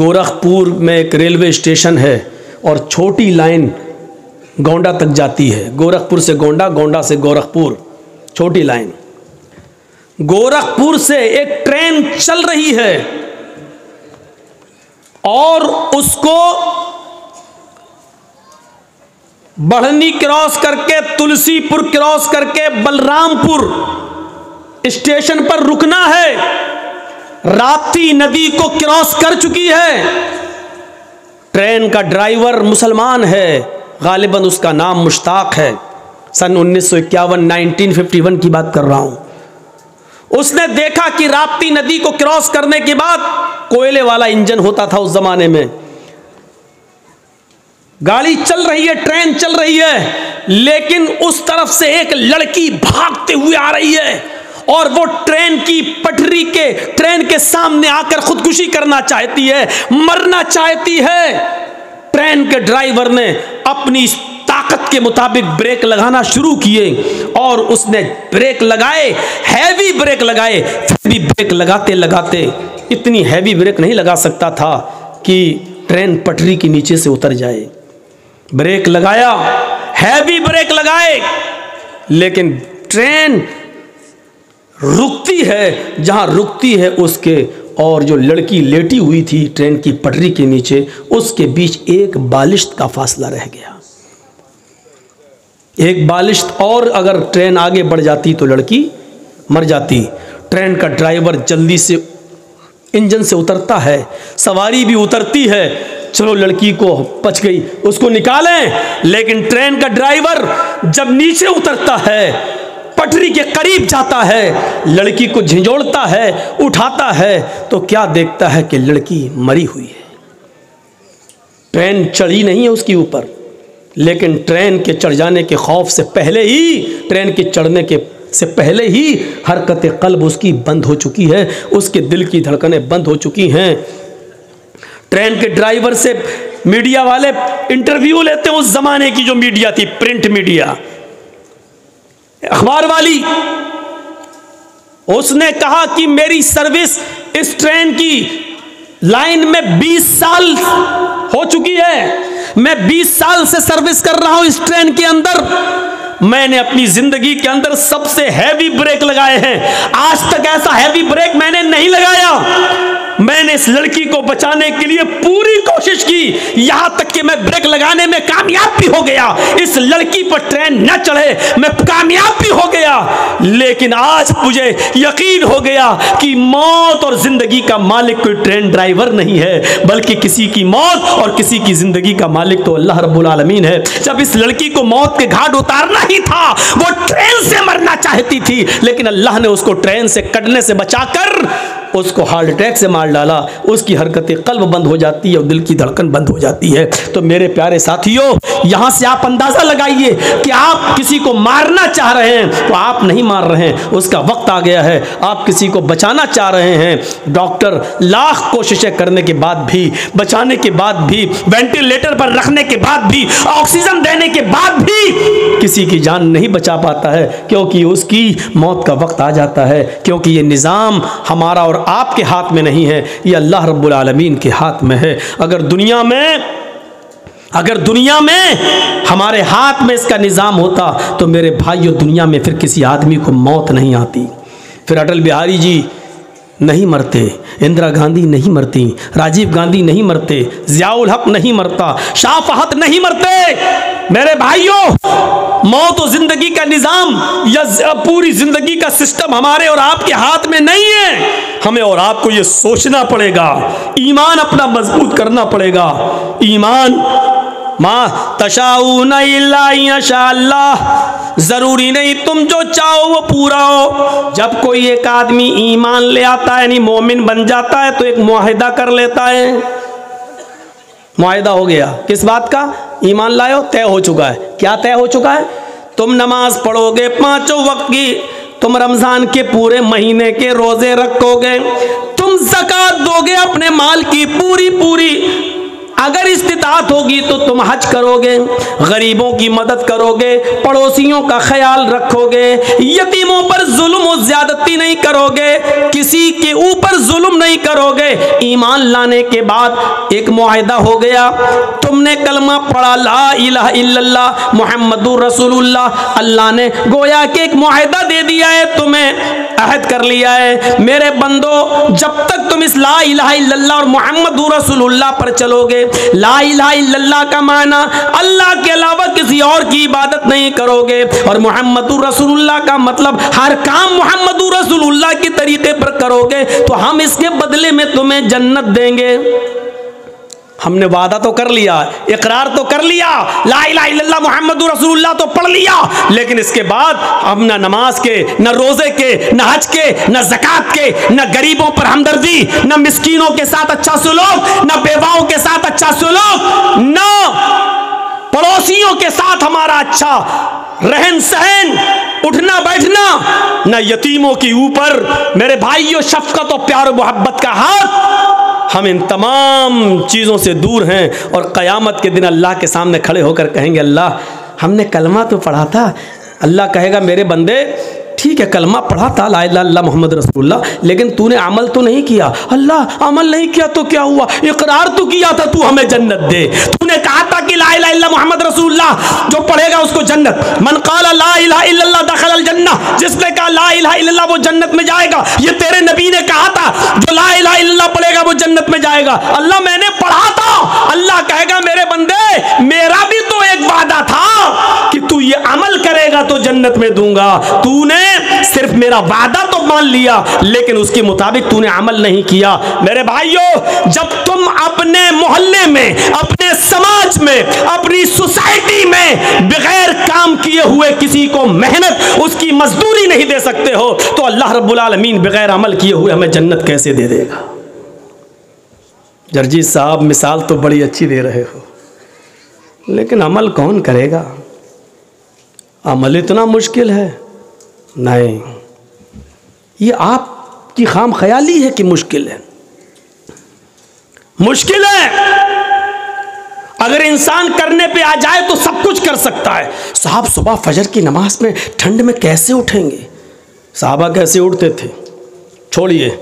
गोरखपुर में एक railway station है और छोटी लाइन गोंडा तक जाती है। गोरखपुर से गोंडा, गोंडा से गोरखपुर, छोटी लाइन। गोरखपुर से एक ट्रेन चल रही है और उसको बढ़नी क्रॉस करके, तुलसीपुर क्रॉस करके बलरामपुर स्टेशन पर रुकना है। राप्ती नदी को क्रॉस कर चुकी है। ट्रेन का ड्राइवर मुसलमान है, गालिबन उसका नाम मुश्ताक है। सन 1951 1951 की बात कर रहा हूं। उसने देखा कि राप्ती नदी को क्रॉस करने के बाद कोयले वाला इंजन होता था उस जमाने में। गाड़ी चल रही है, ट्रेन चल रही है, लेकिन उस तरफ से एक लड़की भागते हुए आ रही है और वो ट्रेन की पटरी के, ट्रेन के सामने आकर खुदकुशी करना चाहती है, मरना चाहती है। ट्रेन के ड्राइवर ने अपनी ताकत के मुताबिक ब्रेक लगाना शुरू किए और उसने ब्रेक लगाए, हैवी ब्रेक लगाए। फिर भी ब्रेक लगाते लगाते इतनी हैवी ब्रेक नहीं लगा सकता था कि ट्रेन पटरी के नीचे से उतर जाए। ब्रेक लगाया, हैवी ब्रेक लगाए, लेकिन ट्रेन रुकती है जहां रुकती है उसके और जो लड़की लेटी हुई थी ट्रेन की पटरी के नीचे, उसके बीच एक बालिश्त का फासला रह गया। एक बालिश्त और अगर ट्रेन आगे बढ़ जाती तो लड़की मर जाती। ट्रेन का ड्राइवर जल्दी से इंजन से उतरता है, सवारी भी उतरती है, चलो लड़की को बच गई, उसको निकालें। लेकिन ट्रेन का ड्राइवर जब नीचे उतरता है, पटरी के करीब जाता है, लड़की को झिंझोड़ता है, उठाता है, तो क्या देखता है कि लड़की मरी हुई है। ट्रेन चढ़ी नहीं है उसके ऊपर, लेकिन ट्रेन के चढ़ जाने के खौफ से पहले ही, ट्रेन के चढ़ने के से पहले ही हरकत कल्ब उसकी बंद हो चुकी है, उसके दिल की धड़कनें बंद हो चुकी हैं। ट्रेन के ड्राइवर से मीडिया वाले इंटरव्यू लेते हैं। उस जमाने की जो मीडिया थी, प्रिंट मीडिया, अखबार वाली, उसने कहा कि मेरी सर्विस इस ट्रेन की लाइन में 20 साल हो चुकी है। मैं 20 साल से सर्विस कर रहा हूं इस ट्रेन के अंदर। मैंने अपनी जिंदगी के अंदर सबसे हैवी ब्रेक लगाए हैं। आज तक ऐसा हैवी ब्रेक मैंने नहीं लगाया। मैंने इस लड़की को बचाने के लिए पूरी कोशिश की, यहां तक कि मैं ब्रेक लगाने में कामयाब भी हो गया। इस लड़की पर ट्रेन न चढ़े, मैं कामयाब भी हो गया। लेकिन आज मुझे यकीन हो गया कि मौत और जिंदगी का मालिक कोई ट्रेन ड्राइवर नहीं है, बल्कि किसी की मौत और किसी की जिंदगी का मालिक तो अल्लाह रब्बुल आलमीन है। जब इस लड़की को मौत के घाट उतारना ही था, वो ट्रेन से मरना चाहती थी, लेकिन अल्लाह ने उसको ट्रेन से कटने से बचाकर उसको हार्ट अटैक से मार डाला। उसकी हरकतें कल्ब बंद हो जाती है और दिल की धड़कन बंद हो जाती है। तो मेरे प्यारे साथियों, यहां से आप अंदाजा लगाइए कि आप किसी को मारना चाह रहे हैं तो आप नहीं मार रहे हैं, उसका वक्त आ गया है। आप किसी को बचाना चाह रहे हैं, डॉक्टर लाख कोशिशें करने के बाद भी, बचाने के बाद भी, वेंटिलेटर पर रखने के बाद भी, ऑक्सीजन देने के बाद भी किसी की जान नहीं बचा पाता है, क्योंकि उसकी मौत का वक्त आ जाता है। क्योंकि ये निज़ाम हमारा और आपके हाथ में नहीं है, ये अल्लाह रब्बुल आलमीन के हाथ में है। अगर दुनिया में हमारे हाथ में इसका निज़ाम होता तो मेरे भाइयों, दुनिया में फिर किसी आदमी को मौत नहीं आती। फिर अटल बिहारी जी नहीं मरते, इंदिरा गांधी नहीं मरती, राजीव गांधी नहीं मरते, ज़ियाउल हक नहीं मरता, शाह फहद नहीं मरते। मेरे भाइयों, मौत और जिंदगी का निज़ाम या पूरी जिंदगी का सिस्टम हमारे और आपके हाथ में नहीं है। हमें और आपको ये सोचना पड़ेगा, ईमान अपना मजबूत करना पड़ेगा। ईमान मा तशाऊन इल्ला इंशाअल्लाह, जरूरी नहीं तुम जो चाहो वो पूरा हो। जब कोई एक आदमी ईमान ले आता है, यानी मोमिन बन जाता है, तो एक मुआहिदा कर लेता है। मुआहिदा हो गया, किस बात का? ईमान लायो, तय हो चुका है। क्या तय हो चुका है? तुम नमाज पढ़ोगे 5 वक्त की, तुम रमजान के पूरे महीने के रोजे रखोगे, तुम ज़कात दोगे अपने माल की पूरी पूरी, अगर इस्तिताअत होगी तो तुम हज करोगे, गरीबों की मदद करोगे, पड़ोसियों का ख्याल रखोगे, यतीमों पर जुल्म और ज्यादती नहीं करोगे, किसी के ऊपर जुल्म नहीं करोगे। ईमान लाने के बाद एक मुआहिदा हो गया, तुमने कलमा पढ़ा ला इलाहा इल्लल्लाह मुहम्मदुर रसूलुल्लाह, अल्लाह ने गोया के एक मुआहिदा दे दिया है, तुम्हें अहद कर लिया है, मेरे बंदो जब तक तुम इस ला इलाहा इल्लल्लाह और मुहम्मदुर रसूलुल्लाह पर चलोगे, ला इलाहा इल्लल्लाह का माना अल्लाह के अलावा किसी और की इबादत नहीं करोगे, और मुहम्मदुर रसूलुल्लाह का मतलब हर काम मुहम्मदुर रसूलुल्लाह के तरीके पर करोगे, तो हम इसके बदले में तुम्हें जन्नत देंगे। हमने वादा तो कर लिया, इकरार तो कर लिया, ला इलाहा इल्लल्लाह मुहम्मदुर रसूलुल्लाह तो पढ़ लिया, लेकिन इसके बाद हम न नमाज के, न रोजे के, न हज के, न ज़कात के, न गरीबों पर हमदर्दी, न मिस्कीनों के साथ अच्छा सुलूक, न बेवाओं के साथ अच्छा सुलूक, न पड़ोसियों के साथ हमारा अच्छा रहन सहन, उठना बैठना, न यतीमों के ऊपर मेरे भाइयों शफकत और प्यार मोहब्बत का हाथ। हम इन तमाम चीज़ों से दूर हैं और क़यामत के दिन अल्लाह के सामने खड़े होकर कहेंगे, अल्लाह हमने कलमा तो पढ़ा था। अल्लाह कहेगा, मेरे बंदे ठीक है कलमा पढ़ा था ला इलाहा इल्लल्लाह मुहम्मद रसूलुल्लाह, लेकिन तूने अमल तो नहीं किया। अल्लाह अमल नहीं किया तो क्या हुआ, इकरार तो किया था तू हमें जन्नत दे, तूने कहा था कि ला इलाहा इल्लल्लाह मुहम्मद रसूलुल्लाह जो पढ़ेगा उसको जन्नत, मन क़ाला ला इलाहा इल्लल्लाह दखलल जन्नह, जिसने कहा ला इलाहा इल्लल्लाह वो जन्नत में जाएगा। ये तेरे नबी ने कहा था जो ला इलाहा इल्लल्लाह पढ़ेगा वो जन्नत में जाएगा। अल्लाह मैंने पढ़ा था। अल्लाह कहेगा, मेरे बंदे मेरा भी तो एक वादा था कि तू ये अमल करेगा तो जन्नत में दूंगा, तूने सिर्फ मेरा वादा तो मान लिया लेकिन उसके मुताबिक तूने अमल नहीं किया। मेरे भाइयों, जब तुम अपने मोहल्ले में, अपने समाज में, अपनी सोसाइटी में बगैर काम किए हुए किसी को मेहनत उसकी मजदूरी नहीं दे सकते हो, तो अल्लाह रब्बुल आलमीन बगैर अमल किए हुए हमें जन्नत कैसे दे देगा। जर्जी साहब मिसाल तो बड़ी अच्छी दे रहे हो, लेकिन अमल कौन करेगा? अमल इतना मुश्किल है। नहीं, ये आपकी खाम ख्याली है कि मुश्किल है। मुश्किल है। अगर इंसान करने पे आ जाए तो सब कुछ कर सकता है। साहब सुबह फजर की नमाज में ठंड में कैसे उठेंगे? साहबा कैसे उठते थे छोड़िए,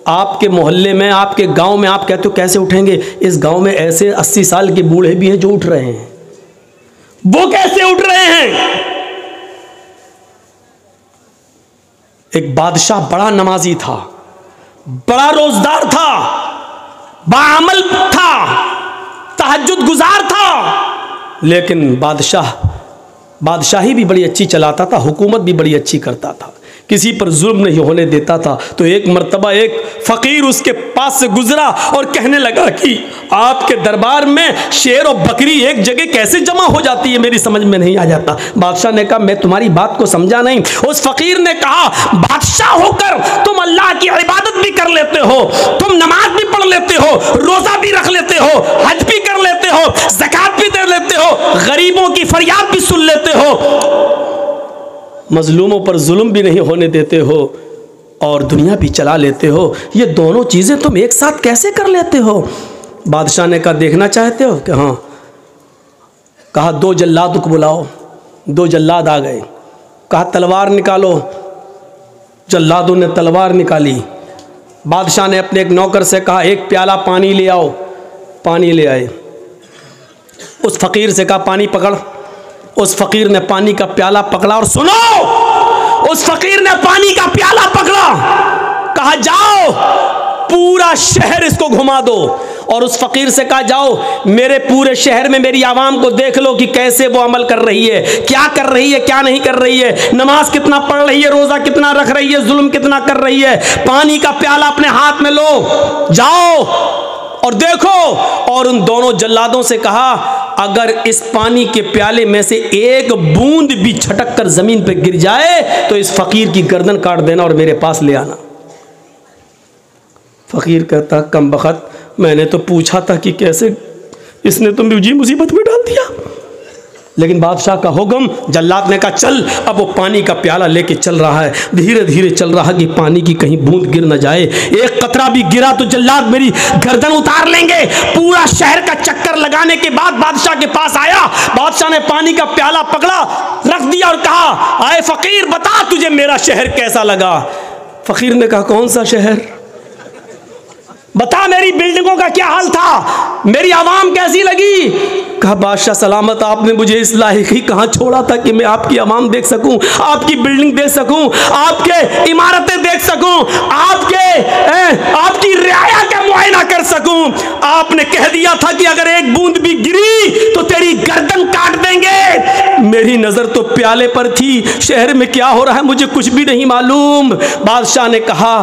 आपके मोहल्ले में, आपके गांव में आप कहते हो कैसे उठेंगे, इस गांव में ऐसे 80 साल के बूढ़े भी हैं जो उठ रहे हैं। वो कैसे उठ रहे हैं? एक बादशाह बड़ा नमाजी था, बड़ा रोजदार था, बाअमल था, तहज्जुद गुजार था, लेकिन बादशाही भी बड़ी अच्छी चलाता था, हुकूमत भी बड़ी अच्छी करता था, किसी पर जुल्म नहीं होने देता था। तो एक मर्तबा एक फ़कीर उसके पास से गुजरा और कहने लगा कि आपके दरबार में शेर और बकरी एक जगह कैसे जमा हो जाती है, मेरी समझ में नहीं आ जाता। बादशाह ने कहा, मैं तुम्हारी बात को समझा नहीं। उस फ़कीर ने कहा, बादशाह होकर तुम अल्लाह की इबादत भी कर लेते हो, तुम नमाज भी पढ़ लेते हो, रोज़ा भी रख लेते हो, हज भी कर लेते हो, ज़कात भी दे लेते हो, गरीबों की फरियाद भी सुन लेते हो, मजलूमों पर जुल्म भी नहीं होने देते हो, और दुनिया भी चला लेते हो। ये दोनों चीज़ें तुम एक साथ कैसे कर लेते हो? बादशाह ने कहा, देखना चाहते हो कि हाँ। कहा, 2 जल्लाद को बुलाओ। 2 जल्लाद आ गए। कहा, तलवार निकालो। जल्लादों ने तलवार निकाली। बादशाह ने अपने एक नौकर से कहा, 1 प्याला पानी ले आओ। पानी ले आए। उस फ़कीर से कहा, पानी पकड़। उस फ़कीर ने पानी का प्याला पकड़ा, और सुनो, उस फ़कीर ने पानी का प्याला पकड़ा, कहा जाओ पूरा शहर इसको घुमा दो। और उस फ़कीर से कहा, जाओ मेरे पूरे शहर में मेरी आवाम को देख लो कि कैसे वो अमल कर रही है, क्या कर रही है, क्या नहीं कर रही है, नमाज कितना पढ़ रही है, रोज़ा कितना रख रही है, जुल्म कितना कर रही है। पानी का प्याला अपने हाथ में लो, जाओ और देखो। और उन दोनों जल्लादों से कहा, अगर इस पानी के प्याले में से एक बूंद भी छटक कर जमीन पर गिर जाए तो इस फ़कीर की गर्दन काट देना और मेरे पास ले आना। फ़कीर कहता, कम बखत, मैंने तो पूछा था कि कैसे, इसने तो मुझे मुसीबत में डाल दिया। लेकिन बादशाह का हुक्म, जल्लाद ने कहा चल। अब वो पानी का प्याला लेके चल रहा है, धीरे धीरे चल रहा है कि पानी की कहीं बूंद गिर न जाए। एक कतरा भी गिरा तो जल्लाद मेरी गर्दन उतार लेंगे। पूरा शहर का चक्कर लगाने के बाद बादशाह के पास आया। बादशाह ने पानी का प्याला पकड़ा, रख दिया और कहा, आए फकीर बता तुझे मेरा शहर कैसा लगा। फकीर ने कहा कौन सा शहर, बता मेरी बिल्डिंगों का क्या हाल था, मेरी आवाम कैसी लगी। कहा बादशाह सलामत, आपने मुझे इस लायक ही कहाँ छोड़ा था कि मैं आपकी आवाम देख सकूं, आपकी बिल्डिंग देख सकूं, आपके इमारतें देख सकूं, आपकी रियाया का मुआयना कर सकूं। आपने कह दिया था कि अगर एक बूंद भी गिरी तो तेरी गर्दन काट देंगे। मेरी नजर तो प्याले पर थी, शहर में क्या हो रहा है मुझे कुछ भी नहीं मालूम। बादशाह ने कहा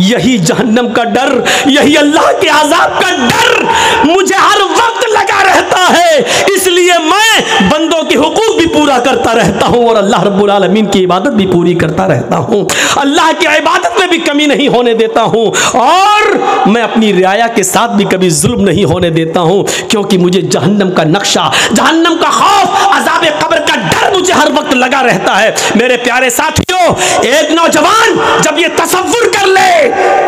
यही जहन्नम का डर, यही अल्लाह के अजाब का डर मुझे हर वक्त लगा रहता है, इसलिए मैं बंदों के हुकूक भी पूरा करता रहता हूं और अल्लाह रब्बुल आलमीन की इबादत भी पूरी करता रहता हूं। अल्लाह की इबादत में भी कमी नहीं होने देता हूं और मैं अपनी रियाया के साथ भी कभी जुल्म नहीं होने देता हूं, क्योंकि मुझे जहन्नम का नक्शा, जहन्नम का खौफ, अज़ाब कब्र का डर मुझे हर वक्त लगा रहता है। मेरे प्यारे साथियों, एक नौजवान जब ये तसव्वुर कर ले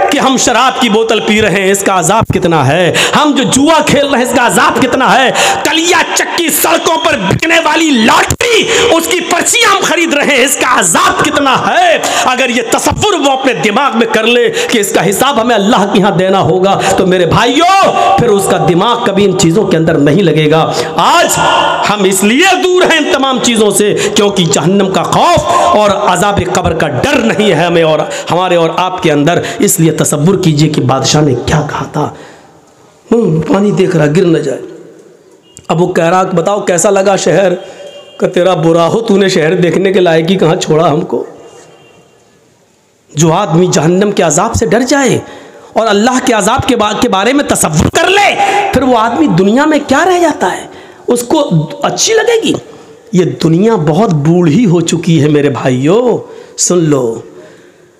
कि हम शराब की बोतल पी रहे हैं इसका अजाब कितना है, हम जो जुआ खेल रहे हैं इसका अजाब कितना है, कलिया चक्की सड़कों पर बिकने वाली लॉटरी उसकी पर्चियां हम खरीद रहे हैं इसका अजाब कितना है, अगर ये तसव्वुर वो अपने दिमाग में कर ले कि इसका हिसाब हमें अल्लाह के यहां देना होगा, तो मेरे भाइयों फिर उसका दिमाग कभी इन चीजों के अंदर नहीं लगेगा। आज हम इसलिए दूर हैं इन तमाम चीजों से क्योंकि जहन्नम का खौफ और अजाब कब्र का डर नहीं है हमें और हमारे और आपके अंदर। इसलिए तसव्वुर कीजिए कि बादशाह ने क्या कहा था, पानी देख रहा गिर न जाए। अब वो कह रहा बताओ कैसा लगा शहर, का तेरा बुरा हो, तूने शहर देखने के लायक ही कहाँ छोड़ा हमको। जो आदमी जहन्नम के अजाब से डर जाए और अल्लाह के अजाब के बारे में तसव्वुर कर ले, फिर वो आदमी दुनिया में क्या रह जाता है, उसको अच्छी लगेगी। ये दुनिया बहुत बूढ़ी हो चुकी है मेरे भाइयों, सुन लो,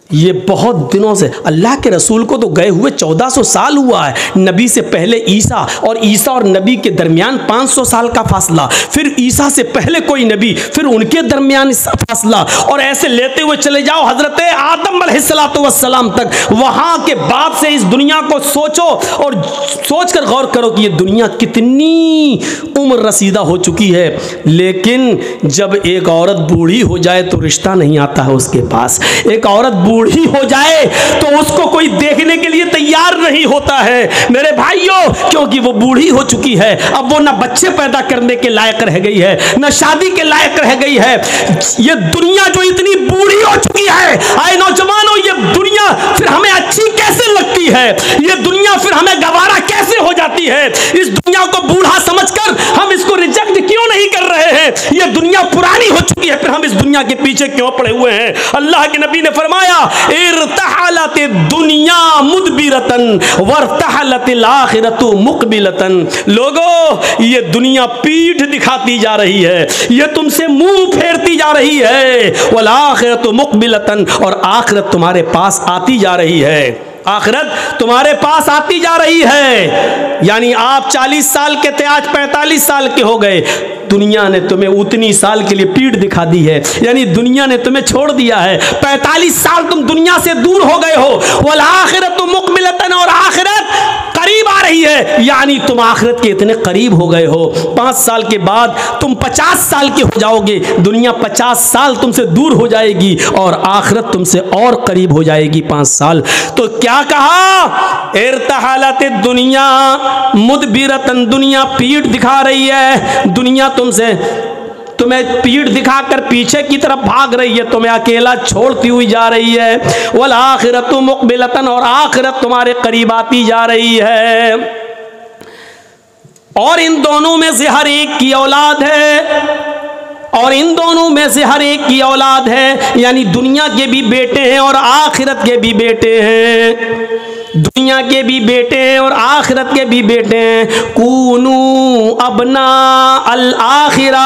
ये बहुत दिनों से, अल्लाह के रसूल को तो गए हुए 1400 साल हुआ है, नबी से पहले ईसा और नबी के दरमियान 500 साल का फासला, फिर ईसा से पहले कोई नबी, फिर उनके दरमियान फासला, और ऐसे लेते हुए चले जाओ हजरत आदम अलैहिस्सलाम तक। वहां के बाद से इस दुनिया को सोचो और सोचकर गौर करो कि ये दुनिया कितनी उम्र रसीदा हो चुकी है, लेकिन जब एक औरत बूढ़ी हो जाए तो रिश्ता नहीं आता है उसके पास। एक औरत बूढ़ी हो जाए तो उसको कोई देखने के लिए तैयार नहीं होता है मेरे भाइयों, क्योंकि वो बूढ़ी हो चुकी है। अब वो ना बच्चे पैदा करने के लायक रह गई है, ना शादी के लायक रह गई है। ये दुनिया जो इतनी बूढ़ी हो चुकी है, आए नौजवानों, ये दुनिया फिर हमें अच्छी कैसे लगती है, ये दुनिया फिर हमें गवारा कैसे हो जाती है। इस दुनिया को बूढ़ा समझकर हम इसको रिजेक्ट क्यों नहीं कर रहे हैं। ये दुनिया पुरानी हो चुकी है, फिर हम इस दुनिया के पीछे क्यों पड़े हुए हैं। अल्लाह के नबी ने फरमाया इरतहलत दुनिया मुदबिरतन वरतहलतिल आखिरतु मुकबिलतन। लोगों, ये दुनिया पीठ दिखाती जा रही है, ये तुमसे मुंह फेरती जा रही है। वल आखिरतु मुकबिलतन, और आखिरत तुम्हारे पास आती जा रही है, आखिरत तुम्हारे पास आती जा रही है। यानी आप 40 साल के थे, आज 45 साल के हो गए, दुनिया ने तुम्हें उतनी साल के लिए पीठ दिखा दी है, यानी दुनिया ने तुम्हें छोड़ दिया है। 45 साल तुम दुनिया से दूर हो गए हो। वल आखिरतु मुकबिलतन, और आखिरत करीब आ रही है, यानी तुम आखिरत के इतने करीब हो गए हो। 5 साल के बाद तुम 50 साल के हो जाओगे, दुनिया 50 साल तुमसे दूर हो जाएगी और आखिरत तुमसे और करीब हो जाएगी 5 साल। तो क्या कहा, इरतहलत दुनिया मुदबिरतन, दुनिया पीठ दिखा रही है, दुनिया तुम्हें पीठ दिखाकर पीछे की तरफ भाग रही है, तुम्हें अकेला छोड़ती हुई जा रही है। वल आखिरतु मुकबिलतन, और आखिरत तुम्हारे करीब आती जा रही है। और इन दोनों में से हर एक की औलाद है, और इन दोनों में से हर एक की औलाद है, यानी दुनिया के भी बेटे हैं और आखिरत के भी बेटे हैं। दुनिया के भी बेटे हैं और आखिरत के भी बेटे हैं। कूनू अपना अल आखिरा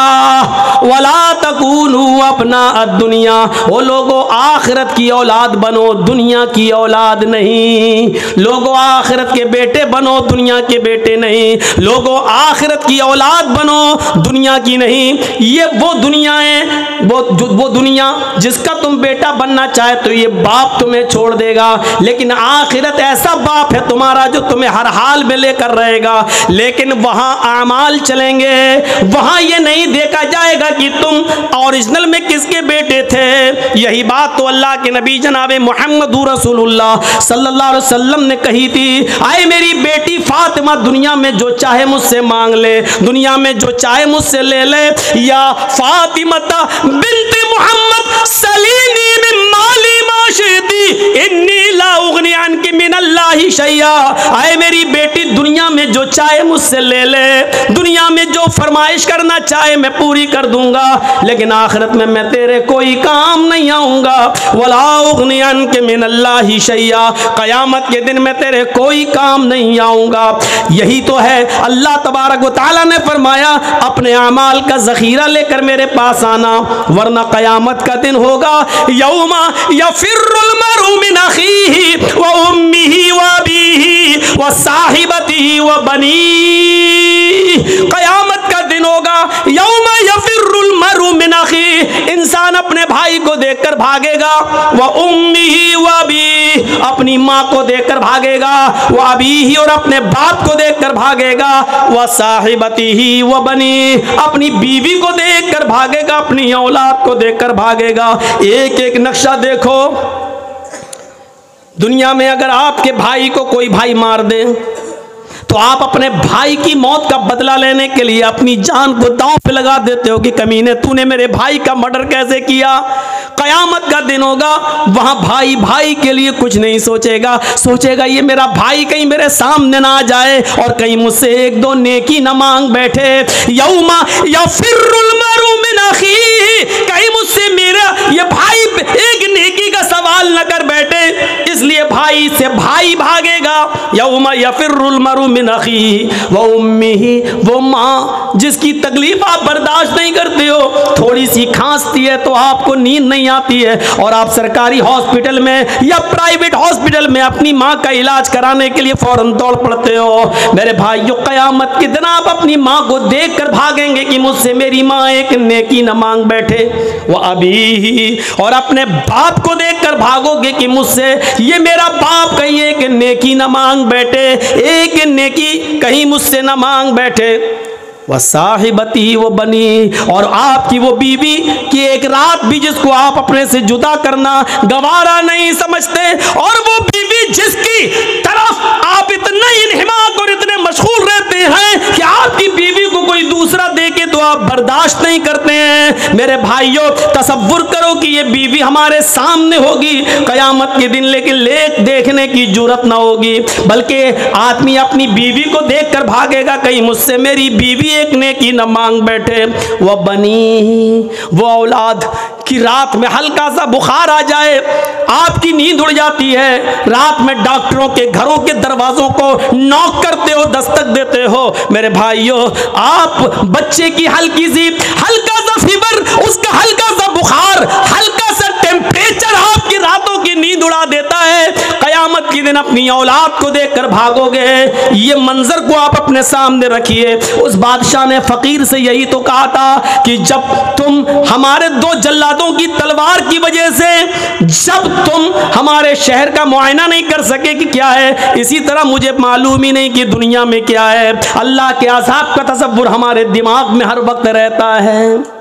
वला तकूनू अपना दुनिया। वो लोगों आखिरत की औलाद बनो, दुनिया की औलाद नहीं। लोगों आखिरत के बेटे बनो, दुनिया के बेटे नहीं। लोगों आखिरत की औलाद बनो, दुनिया की नहीं। ये वो दुनिया है, वो दुनिया जिसका तुम बेटा बनना चाहे तो ये बाप तुम्हें छोड़ देगा, लेकिन आखिरत ऐसा बाप है तुम्हारा जो तुम्हें हर हाल में लेकर रहेगा। लेकिन वहां आमाल चलेंगे, वहां ये नहीं देखा जाएगा कि तुम ओरिजिनल में किसके बेटे थे। यही बात तो अल्लाह के नबी जनाब मोहम्मद रसूलुल्लाह सल्लल्लाहु अलैहि वसल्लम ने कही थी, आए मेरी बेटी फातिमा दुनिया में जो चाहे मुझसे मांग ले, दुनिया में जो चाहे मुझसे ले ले। या फातिमता बिन्ते मोहम्मद सलीनी मिन माली माशिती इन्नी ला उगनी अन्की मिनल्लाहि शैया। आए मेरी बेटी दुनिया में जो चाहे मुझसे ले ले, दुनिया में जो फरमाइश करना चाहे मैं पूरी कर दूंगा, लेकिन आखिरत में मैं तेरे कोई काम नहीं आऊंगा। वला उगनी अन्की मिनल्लाहि शैया, कयामत के दिन मैं तेरे कोई काम नहीं आऊंगा। यही तो है अल्लाह तबारक व तआला ने फरमाया, अपने अमाल का जखीरा लेकर मेरे पास आना, वरना कयामत का दिन होगा यौमा यफिर्रुल मरउ मिन अखीही व उम्मिही व अबीही व साहिबतिही व बनी। कयामत का दिन होगा यौमा यफिर्रुल मरउ मिन अखीही, इंसान अपने भाई को देखकर भागेगा, व उम्मिही व अबीही, अपनी माँ को देखकर भागेगा, व अबीही, और अपने बाप को देखकर भागेगा, व साहिबतिही व बनी, अपनी बीवी को देखकर भागेगा, अपनी औलाद को देखकर भागेगा। एक एक नक्शा देखो। दुनिया में अगर आपके भाई को कोई भाई मार दे तो आप अपने भाई की मौत का बदला लेने के लिए अपनी जान को दांव पे लगा देते हो कि कमीने तूने मेरे भाई का मर्डर कैसे किया। कयामत का दिन होगा, वहां भाई भाई के लिए कुछ नहीं सोचेगा, सोचेगा ये मेरा भाई कहीं मेरे सामने ना आ जाए और कहीं मुझसे एक दो नेकी न मांग बैठे। यौमा यफिर्रुल मरउ मिन अखीही, कहीं मुझसे मेरा ये भाई एक नेकी का सवाल न कर बैठे, इसलिए भाई से भाई भागेगा। यौमा यफिर्रुल मरउ मिन अखीही व उम्मिही, वो माँ जिसकी तकलीफ आप बर्दाश्त नहीं करते हो, थोड़ी सी खांसती है तो आपको नींद नहीं आती है और आप सरकारी हॉस्पिटल में या प्राइवेट हॉस्पिटल में अपनी माँ का इलाज कराने के लिए फौरन दौड़ पड़ते हो। मेरे भाइयों, कयामत के दिन आप अपनी माँ को देख कर भागेंगे कि मुझसे मेरी माँ एक नेकी न मांग बैठे। वो अभी, और अपने बाप को देख कर भागोगे कि मुझसे ये मेरा बाप कहीं एक नेकी न मांग बैठे, एक नेकी कहीं मुझसे न मांग बैठे। वह साहिबती वो बनी, और आपकी वो बीवी कि एक रात भी जिसको आप अपने से जुदा करना गवारा नहीं समझते, और वो बीवी जिसकी तरफ आप इतने इन्हिमाक और इतने मशगूल रहते हैं कि आपकी बीवी को कोई दूसरा देके तो आप बर्दाश्त नहीं करते हैं। मेरे भाइयों, तसव्वुर करो कि ये बीवी हमारे सामने होगी कयामत के दिन, लेकिन लेख देखने की जुर्रत ना होगी, बल्कि आदमी अपनी बीवी को देखकर भागेगा कहीं मुझसे मेरी बीवी एक नेकी न मांग बैठे। वो बनी, वो औलाद कि रात में हल्का सा बुखार आ जाए, आपकी नींद उड़ जाती है, रात में डॉक्टरों के घरों के दरवाजों को नॉक करते हो, दस्तक देते हो। मेरे भाइयों, आप बच्चे की हल्का सा फीवर, उसका हल्का सा बुखार, हल्का सा टेम्परेचर आपकी रातों की नींद उड़ा देता है। कयामत के दिन अपनी औलाद को देखकर भागोगे। ये मंजर को आप अपने सामने रखिए। उस बादशाह ने फकीर से यही तो कहा था कि जब तुम हमारे दो जल्लादों की तलवार की वजह से जब तुम हमारे शहर का मुआयना नहीं कर सके कि क्या है, इसी तरह मुझे मालूम ही नहीं कि दुनिया में क्या है। अल्लाह के अज़ाब का तसव्वुर हमारे दिमाग में हर वक्त रहता है।